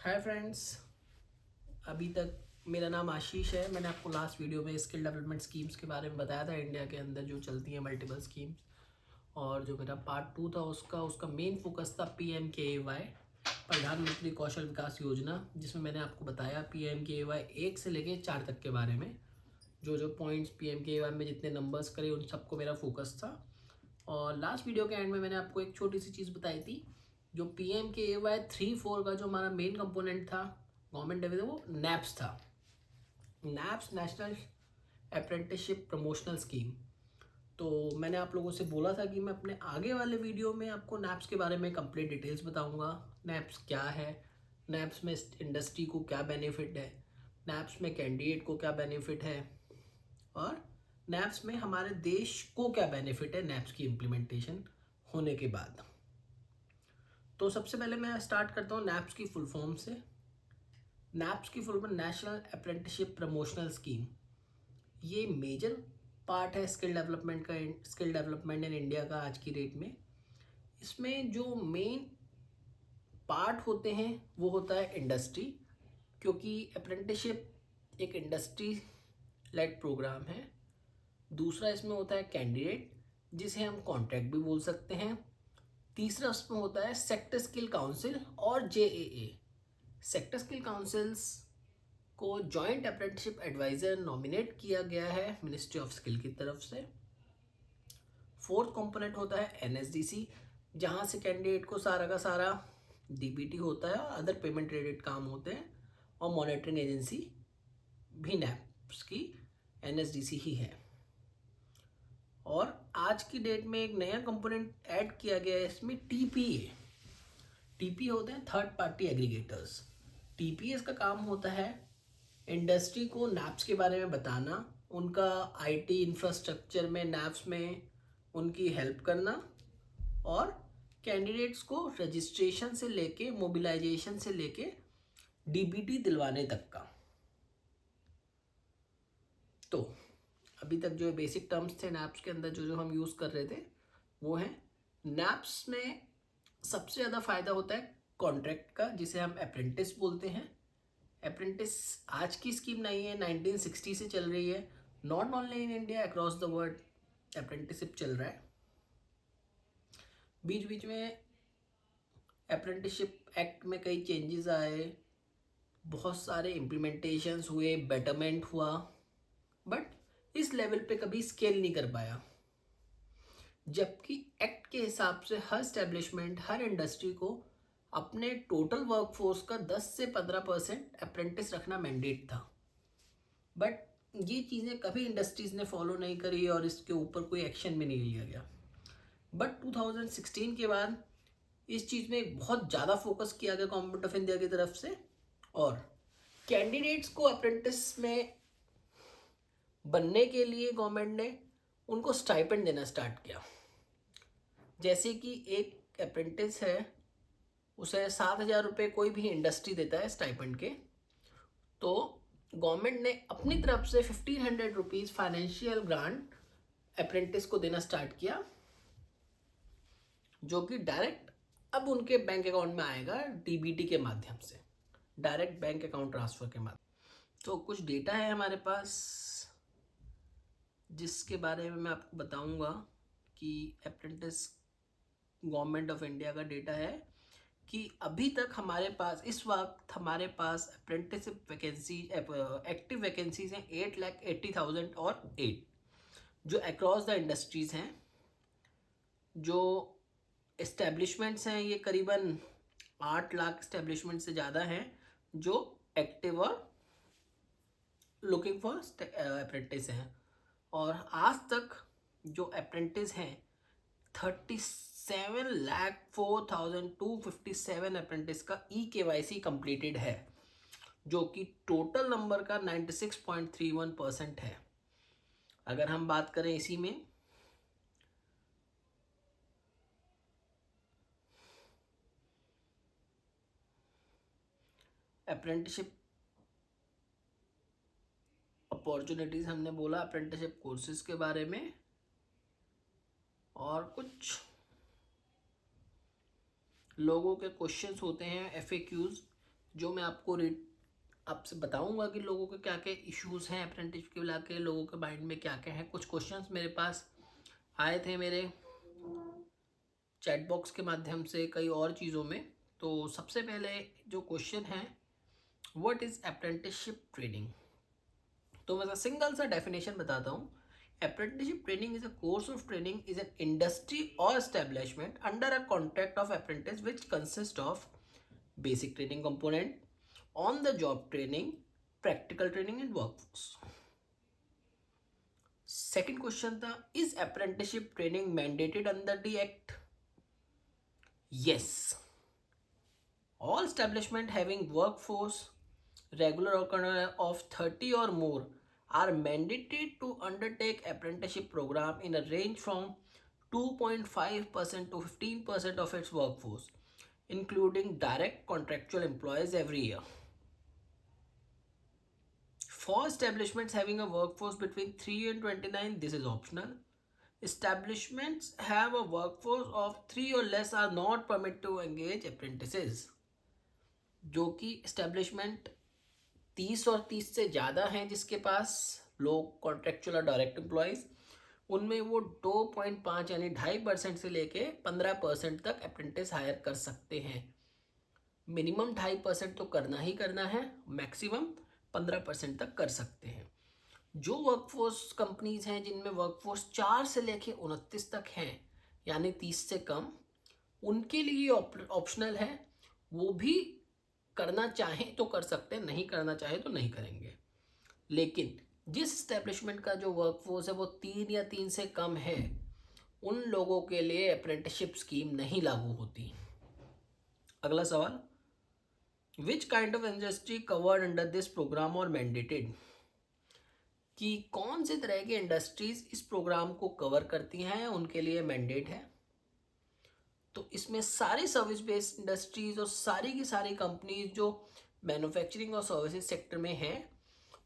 Hi friends, अभी तक मेरा नाम आशीष है। मैंने आपको लास्ट वीडियो में स्किल डेवलपमेंट स्कीम्स के बारे में बताया था, इंडिया के अंदर जो चलती हैं मल्टीपल स्कीम्स। और जो मेरा पार्ट 2 था उसका मेन फोकस था PMKAY, प्रधानमंत्री कौशल विकास योजना, जिसमें मैंने आपको बताया PMKAY 1 से लेके 4 तक के बारे में। जो पॉइंट्स PMKAY में जितने नंबर्स करे उन सबको मेरा फोकस था। और लास्ट वीडियो के एंड में मैंने आपको एक छोटी सी चीज़ बताई थी, जो PMKAY 3-4 का जो हमारा मेन कंपोनेंट था गवर्नमेंट लेवल, वो नैप्स था। Naps, national apprenticeship promotional scheme. तो मैंने आप लोगों से बोला था कि मैं अपने आगे वाले वीडियो में आपको नैप्स के बारे में कंप्लीट डिटेल्स बताऊंगा। नैप्स क्या है, नैप्स में इंडस्ट्री को क्या बेनिफिट है, नैप्स में कैंडिडेट को क्या बेनिफिट है, और नैप्स में हमारे देश को क्या बेनिफिट है नैप्स की इम्प्लीमेंटेशन होने के बाद। तो सबसे पहले मैं स्टार्ट करता हूँ नैप्स की फुल फॉर्म से। नैप्स की full form national apprenticeship promotional scheme. ये मेजर पार्ट है स्किल डेवलपमेंट इन इंडिया का आज की डेट में। इसमें जो मेन पार्ट होते हैं वो होता है इंडस्ट्री, क्योंकि अप्रेंटिसशिप एक इंडस्ट्री लेड प्रोग्राम है। दूसरा इसमें होता है कैंडिडेट, जिसे हम कॉन्ट्रैक्ट भी बोल सकते हैं। तीसरा उसमें होता है सेक्टर स्किल काउंसिल और JAA। सेक्टर स्किल काउंसिल्स को जॉइंट अप्रेंटिसशिप एडवाइज़र नॉमिनेट किया गया है मिनिस्ट्री ऑफ स्किल की तरफ से। फोर्थ कंपोनेंट होता है NSDC, जहाँ से कैंडिडेट को सारा का सारा DBT होता है और अदर पेमेंट रिलेटेड काम होते हैं। और मॉनिटरिंग एजेंसी भी नैप्स की NSDC ही है। और आज की डेट में एक नया कंपोनेंट ऐड किया गया है इसमें, TPA होते हैं थर्ड पार्टी एग्रीगेटर्स। TPA का काम होता है इंडस्ट्री को नैप्स के बारे में बताना, उनका IT इंफ्रास्ट्रक्चर में नैप्स में उनकी हेल्प करना, और कैंडिडेट्स को रजिस्ट्रेशन से लेके मोबिलाइजेशन से लेके DBT दिलवाने तक का। तो अभी तक जो बेसिक टर्म्स थे नैप्स के अंदर जो हम यूज़ कर रहे थे वो हैं। नैप्स में सबसे ज़्यादा फ़ायदा होता है कॉन्ट्रैक्ट का, जिसे हम अप्रेंटिस बोलते हैं। अप्रेंटिस आज की स्कीम नहीं है, 1960 से चल रही है। Not only in India, across the world apprenticeship चल रहा है। बीच बीच में अप्रेंटिसशिप एक्ट में कई चेंजेस आए, बहुत सारे इम्प्लीमेंटेशंस हुए, बेटरमेंट हुआ, बट इस लेवल पे कभी स्केल नहीं कर पाया। जबकि एक्ट के हिसाब से हर स्टैब्लिशमेंट, हर इंडस्ट्री को अपने टोटल वर्कफोर्स का 10 से 15% अप्रेंटिस रखना मैंडेट था। बट ये चीज़ें कभी इंडस्ट्रीज़ ने फॉलो नहीं करी और इसके ऊपर कोई एक्शन भी नहीं लिया गया। बट 2016 के बाद इस चीज़ में एक बहुत ज़्यादा फोकस किया गया गवर्नमेंट ऑफ इंडिया की तरफ से, और कैंडिडेट्स को अप्रेंटिस में बनने के लिए गवर्नमेंट ने उनको स्टाइपेंड देना स्टार्ट किया। जैसे कि एक अप्रेंटिस है, उसे 7,000 रुपये कोई भी इंडस्ट्री देता है स्टाइपेंड के, तो गवर्नमेंट ने अपनी तरफ से 1,500 रुपीज़ फाइनेंशियल ग्रांट अप्रेंटिस को देना स्टार्ट किया, जो कि डायरेक्ट अब उनके बैंक अकाउंट में आएगा DBT के माध्यम से, डायरेक्ट बैंक अकाउंट ट्रांसफ़र के माध्यम। तो कुछ डेटा है हमारे पास जिसके बारे में मैं आपको बताऊंगा कि अप्रेंटिस गवर्नमेंट ऑफ इंडिया का डेटा है कि अभी तक हमारे पास इस वक्त हमारे पास अप्रेंटिसशिप वैकेंसी एक्टिव वैकेंसीज हैं 8,80,000 और 8, जो अक्रॉस द इंडस्ट्रीज़ हैं। जो इस्टेब्लिशमेंट्स हैं ये करीबन 8 लाख इस्टेब्लिशमेंट से ज़्यादा हैं जो एक्टिव और लुकिंग फॉर अप्रेंटिस हैं। और आज तक जो अप्रेंटिस हैं 37,04,257 अप्रेंटिस का EKYC कंप्लीटेड है, जो कि टोटल नंबर का 96.31% है। अगर हम बात करें इसी में अप्रेंटिसशिप अपॉर्चुनिटीज़, हमने बोला अप्रेंटिसशिप कोर्सेज के बारे में, और कुछ लोगों के क्वेश्चंस होते हैं FAQs जो मैं आपसे बताऊंगा कि लोगों के क्या क्या इश्यूज हैं अप्रेंटिसशिप के के लोगों के माइंड में क्या क्या है। कुछ क्वेश्चंस मेरे पास आए थे मेरे चैट बॉक्स के माध्यम से, कई और चीज़ों में। तो सबसे पहले जो क्वेश्चन है, व्हाट इज़ अप्रेंटिसशिप ट्रेनिंग। तो मैं सिंगल सा डेफिनेशन बताता हूँ। Apprenticeship training is a course of training is an industry और establishment under a contract of apprentice which consist of basic training component, on the job training, practical training and workforce. Second question था, is apprenticeship training mandated under the act? Yes. All establishment having workforce regular of 30 or more are mandated to undertake apprenticeship program in a range from 2.5% to 15% of its workforce, including direct contractual employees every year. For establishments having a workforce between 3 and 29, this is optional. Establishments have a workforce of 3 or less are not permitted to engage apprentices. जो कि establishment 30 और 30 से ज़्यादा हैं जिसके पास लोग contractual और direct employees, उनमें वो 2.5 यानी 2.5% से लेके 15% तक अप्रेंटिस हायर कर सकते हैं। मिनिमम 2.5% तो करना ही करना है, मैक्सिमम 15% तक कर सकते हैं। जो वर्कफोर्स कंपनीज हैं जिनमें वर्कफोर्स 4 से लेके 29 तक हैं, यानी 30 से कम, उनके लिए ऑप्शनल है। वो भी करना चाहें तो कर सकते हैं, नहीं करना चाहे तो नहीं करेंगे। लेकिन जिस स्टैब्लिशमेंट का जो वर्कफोर्स है वो 3 या 3 से कम है, उन लोगों के लिए अप्रेंटिसशिप स्कीम नहीं लागू होती। अगला सवाल, which kind of industry covered under this program और मैंडेटेड। कि कौन से तरह की इंडस्ट्रीज इस प्रोग्राम को कवर करती हैं, उनके लिए मैंडेट है। तो इसमें सारी सर्विस बेस्ड इंडस्ट्रीज और सारी की सारी कंपनीज जो मैन्युफैक्चरिंग और सर्विसेज सेक्टर में हैं,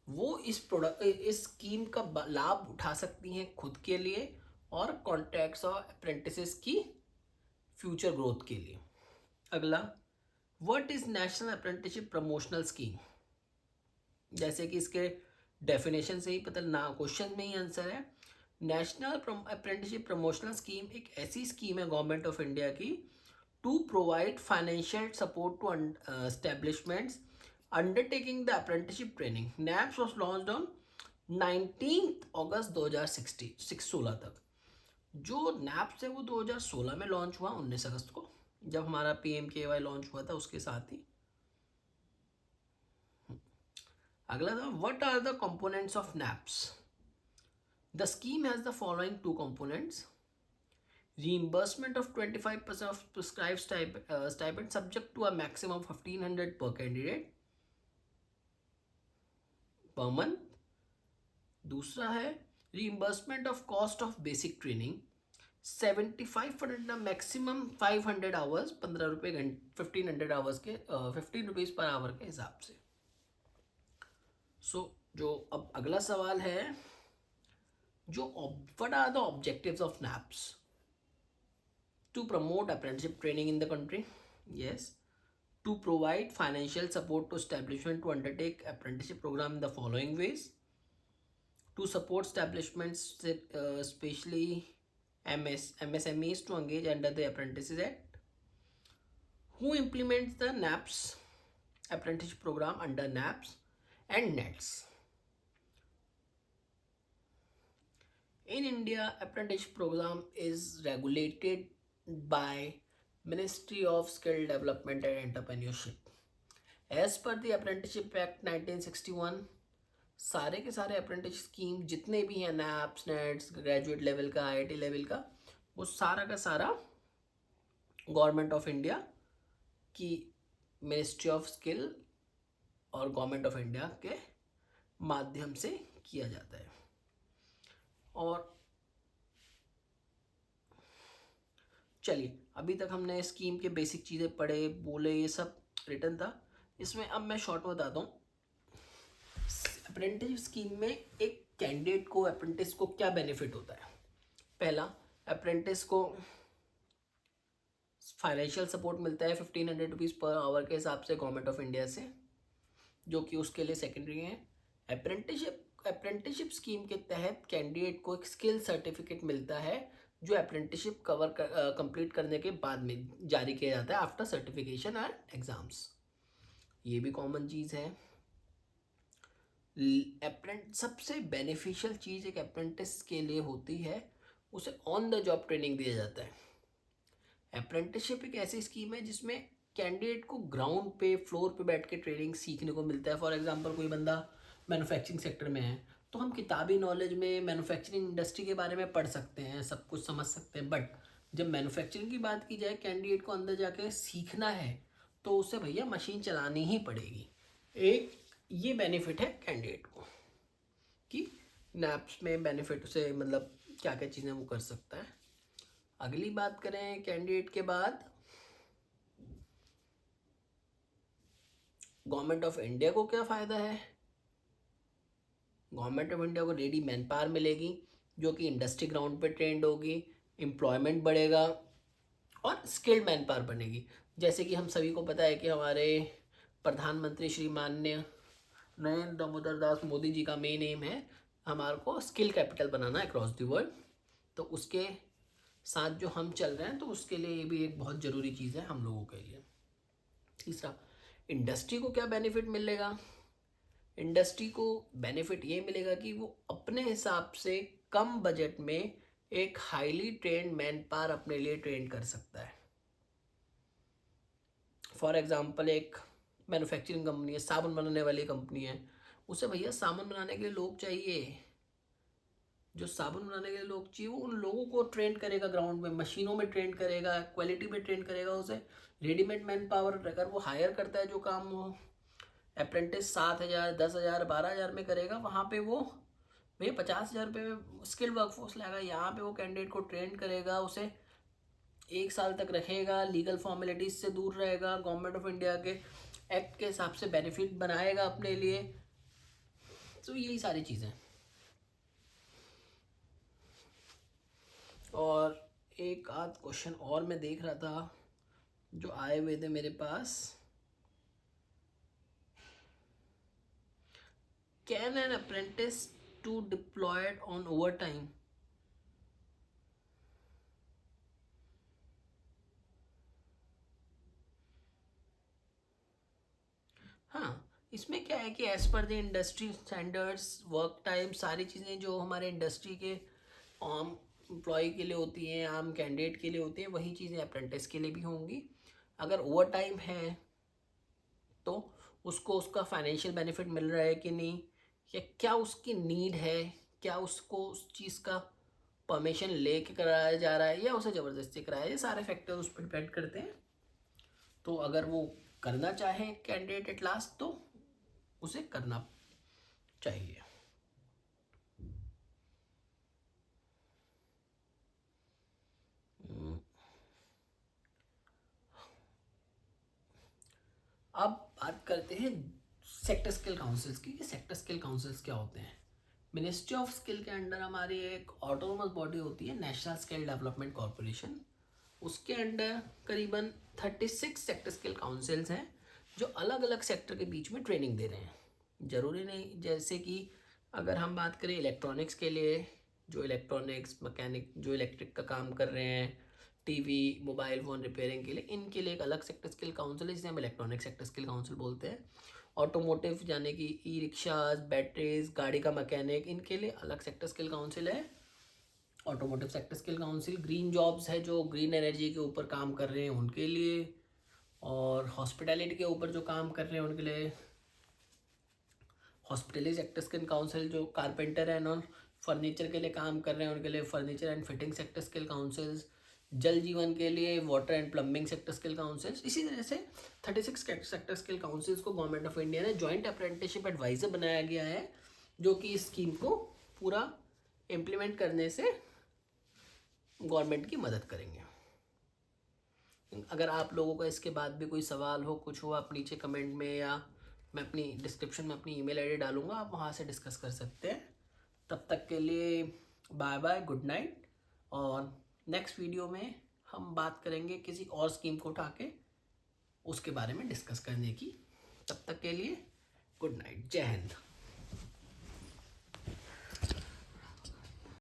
वो इस स्कीम का लाभ उठा सकती हैं खुद के लिए और कॉन्ट्रैक्ट्स और अप्रेंटिसेस की फ्यूचर ग्रोथ के लिए। अगला, what is national apprenticeship promotional scheme. जैसे कि इसके डेफिनेशन से ही पता ना, क्वेश्चन में ही आंसर है। नेशनल अप्रेंटिसशिप प्रमोशनल स्कीम एक ऐसी स्कीम है गवर्नमेंट ऑफ इंडिया की to provide financial support to establishments undertaking the apprenticeship training. NAPS was launched on 19 August 2016 तक। जो नैप्स है वो 2016 में लॉन्च हुआ, 19 अगस्त को, जब हमारा PMKY लॉन्च हुआ था उसके साथ ही। अगला था, what are the components of NAPS. The scheme has the following 2 components. Reimbursement of 25% of prescribed stipend subject to a maximum of 1,500 per candidate per month. दूसरा है reimbursement of cost of basic training 75% maximum 500 hours, 15 रुपये घंटे, 1500 hours के 15 rupees per hour के हिसाब से। जो अब अगला सवाल है, जो what are the objectives of NAPS. To promote apprenticeship training in the country, yes. To provide financial support to establishment to undertake apprenticeship program in the following ways. To support establishments, especially MSMEs, to engage under the Apprentices Act. Who implements the NAPS apprenticeship program under NAPS and NETS. In India, apprenticeship program is regulated by Ministry of Skill Development and Entrepreneurship. As per the Apprenticeship Act 1961, सारे के सारे apprentice scheme जितने भी हैं, naps, nets, graduate level का, IIT level का, वो सारा का सारा गवर्नमेंट ऑफ इंडिया की मिनिस्ट्री ऑफ स्किल और गवर्नमेंट ऑफ इंडिया के माध्यम से किया जाता है। और चलिए, अभी तक हमने स्कीम के बेसिक चीज़ें पढ़े, बोले, ये सब रिटर्न था। इसमें अब मैं शॉर्ट में बताता हूँ अप्रेंटिस स्कीम में एक कैंडिडेट को, अप्रेंटिस को क्या बेनिफिट होता है। पहला, अप्रेंटिस को फाइनेंशियल सपोर्ट मिलता है 1500 रुपीज़ पर आवर के हिसाब से गवर्नमेंट ऑफ इंडिया से, जो कि उसके लिए सेकेंडरी है। अप्रेंटिसशिप स्कीम के तहत कैंडिडेट को एक स्किल सर्टिफिकेट मिलता है, जो अप्रेंटिसशिप कंप्लीट करने के बाद में जारी किया जाता है आफ्टर सर्टिफिकेशन एंड एग्जाम्स। ये भी कॉमन चीज़ है। सबसे बेनिफिशियल चीज़ एक अप्रेंटिस के लिए होती है, उसे ऑन द जॉब ट्रेनिंग दिया जाता है। अप्रेंटिसशिप एक ऐसी स्कीम है जिसमें कैंडिडेट को ग्राउंड पे फ्लोर पे बैठ के ट्रेनिंग सीखने को मिलता है। फॉर एग्जांपल कोई बंदा मैन्युफैक्चरिंग सेक्टर में है तो हम किताबी नॉलेज में मैन्युफैक्चरिंग इंडस्ट्री के बारे में पढ़ सकते हैं, सब कुछ समझ सकते हैं, बट जब मैन्युफैक्चरिंग की बात की जाए, कैंडिडेट को अंदर जाके सीखना है तो उसे भैया मशीन चलानी ही पड़ेगी। एक ये बेनिफिट है कैंडिडेट को कि नैप्स में बेनिफिट उसे मतलब क्या क्या चीज़ें वो कर सकता है। अगली बात करें कैंडिडेट के बाद, गवर्नमेंट ऑफ इंडिया को क्या फ़ायदा है। गवर्नमेंट ऑफ इंडिया को रेडी मैन पावर मिलेगी जो कि इंडस्ट्री ग्राउंड पे ट्रेंड होगी, एम्प्लॉयमेंट बढ़ेगा और स्किल्ड मैन पावर बनेगी। जैसे कि हम सभी को पता है कि हमारे प्रधानमंत्री श्री माननीय नरेंद्र दामोदर दास मोदी जी का मेन एम है हमारे को skill capital banana across the world. तो उसके साथ जो हम चल रहे हैं तो उसके लिए ये भी एक बहुत ज़रूरी चीज़ है हम लोगों के लिए। तीसरा, इंडस्ट्री को क्या बेनिफिट मिलेगा। इंडस्ट्री को बेनिफिट ये मिलेगा कि वो अपने हिसाब से कम बजट में एक हाईली ट्रेंड मैन पावर अपने लिए ट्रेन कर सकता है। फॉर एग्जांपल एक मैन्युफैक्चरिंग कंपनी है, साबुन बनाने वाली कंपनी है, उसे भैया साबुन बनाने के लिए लोग चाहिए। जो साबुन बनाने के लिए लोग चाहिए वो उन लोगों को ट्रेन करेगा, ग्राउंड में मशीनों में ट्रेन करेगा, क्वालिटी में ट्रेन करेगा। उसे रेडीमेड मैन पावर अगर वो हायर करता है जो काम वो अप्रेंटिस 7,000 10,000 12,000 में करेगा, वहाँ पे वो भैया 50,000 रुपये में स्किल वर्कफोर्स लाएगा। यहाँ पे वो कैंडिडेट को ट्रेन करेगा, उसे 1 साल तक रखेगा, लीगल फॉर्मेलिटीज से दूर रहेगा, गवर्नमेंट ऑफ इंडिया के एक्ट के हिसाब से बेनिफिट बनाएगा अपने लिए। तो यही सारी चीज़ें। और एक आध क्वेश्चन और मैं देख रहा था जो आए हुए थे मेरे पास। Can an apprentice to deployed on over time. हाँ, इसमें क्या है कि as per the industry standards work time सारी चीज़ें जो हमारे इंडस्ट्री के आम एम्प्लॉय के लिए होती हैं, आम कैंडिडेट के लिए होती हैं, वही चीज़ें अप्रेंटिस के लिए भी होंगी। अगर ओवर टाइम है तो उसको उसका फाइनेंशियल बेनिफिट मिल रहा है कि नहीं, या क्या उसकी नीड है, क्या उसको उस चीज़ का परमिशन ले के कराया जा रहा है या उसे ज़बरदस्ती कराया, ये सारे फैक्टर उस पर डिपेंड करते हैं। तो अगर वो करना चाहे कैंडिडेट एट लास्ट तो उसे करना चाहिए। अब बात करते हैं सेक्टर स्किल काउंसिल्स की। सेक्टर स्किल काउंसिल्स क्या होते हैं। मिनिस्ट्री ऑफ स्किल के अंडर हमारी एक ऑटोनोमस बॉडी होती है, नेशनल स्किल डेवलपमेंट कॉरपोरेशन। उसके अंडर करीबन 36 सेक्टर स्किल काउंसिल्स हैं जो अलग अलग सेक्टर के बीच में ट्रेनिंग दे रहे हैं। ज़रूरी नहीं, जैसे कि अगर हम बात करें इलेक्ट्रॉनिक्स के लिए, जो इलेक्ट्रॉनिक्स मैकेनिक जो इलेक्ट्रिक का काम कर रहे हैं, टीवी मोबाइल फ़ोन रिपेयरिंग के लिए, इनके लिए एक अलग सेक्टर स्किल काउंसिल है जिसे हम इलेक्ट्रॉनिक सेक्टर स्किल काउंसिल बोलते हैं। ऑटोमोटिव यानी कि ई रिक्शाज, बैटरीज, गाड़ी का मैकेनिक, इनके लिए अलग सेक्टर स्किल काउंसिल है, automotive sector skill council. Green jobs है जो ग्रीन एनर्जी के ऊपर काम कर रहे हैं उनके लिए, और हॉस्पिटैलिटी के ऊपर जो काम कर रहे हैं उनके लिए हॉस्पिटलिटी सेक्टर स्किल काउंसिल। जो कारपेंटर एंड और फर्नीचर के लिए काम कर रहे हैं उनके लिए furniture and fitting sector skill councils. जल जीवन के लिए water and plumbing sector skill councils. इसी तरह से 36 सेक्टर स्किल काउंसिल्स को गवर्नमेंट ऑफ इंडिया ने जॉइंट अप्रेंटिसशिप एडवाइजर बनाया गया है, जो कि इस स्कीम को पूरा इम्प्लीमेंट करने से गवर्नमेंट की मदद करेंगे। अगर आप लोगों का इसके बाद भी कोई सवाल हो, कुछ हो, आप नीचे कमेंट में या मैं अपनी डिस्क्रिप्शन में अपनी ईमेल आईडी डालूंगा, आप वहाँ से डिस्कस कर सकते हैं। तब तक के लिए बाय बाय, गुड नाइट, और नेक्स्ट वीडियो में हम बात करेंगे किसी और स्कीम को उठा के उसके बारे में डिस्कस करने की। तब तक के लिए गुड नाइट, जय हिंद।